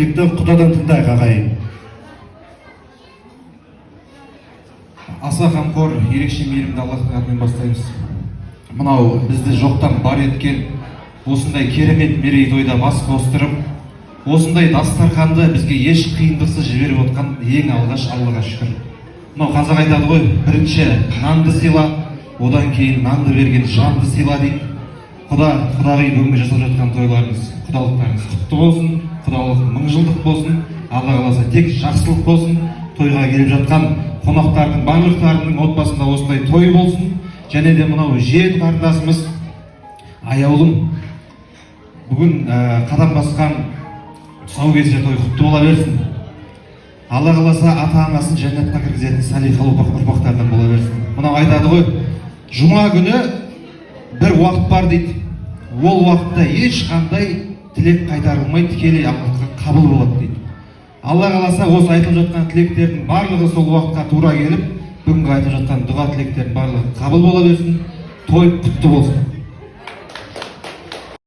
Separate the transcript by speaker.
Speaker 1: тілекті Құдадан тыңдайық ағайын.
Speaker 2: Аса қамқор, ерекше мейірімді Аллахтың атымен бастаймыз. Мынау бізді жоқтан бар еткен, осындай керемет мерейтойда бас қостырып, осындай дастарханды бізге еш қиындықсыз жіберіп отқан ең алғаш Аллаға шүкір. Мынау қазақ айтады ғой, бірінші нанды сыйла, одан кейін нанды берген жанды сыйла дейді. Құдағи бүгінгі жасап жатқан тойларыңыз, құдалықтарыңыз құтты болсын, құдалық мың жылдық болсын, Алла қаласа тек жақсылық болсын. Тойға келіп жатқан қонақтардың барлықтарының отбасында осындай той болсын. Және де мынау жиен қарындасымыз аяулым бүгін қадам басқан тұсаукесер той құтты бола берсін. Алла қаласа ата-анасын жәннатқа кіргізетін салихалы ұрпақтардан бола берсін. Мынау айтады ғой, жұма күні бір уақыт бар дейді. Ол уақытта ешқандай тілек қайтарылмай, тікелей Аллахқа қабыл болады дейді. Алла қаласа осы айтылып жатқан тілектердің барлығы сол уақытқа тура келіп, бүгінгі айтылып жатқан дұға тілектердің барлығы қабыл бола берсін. Той құтты болсын.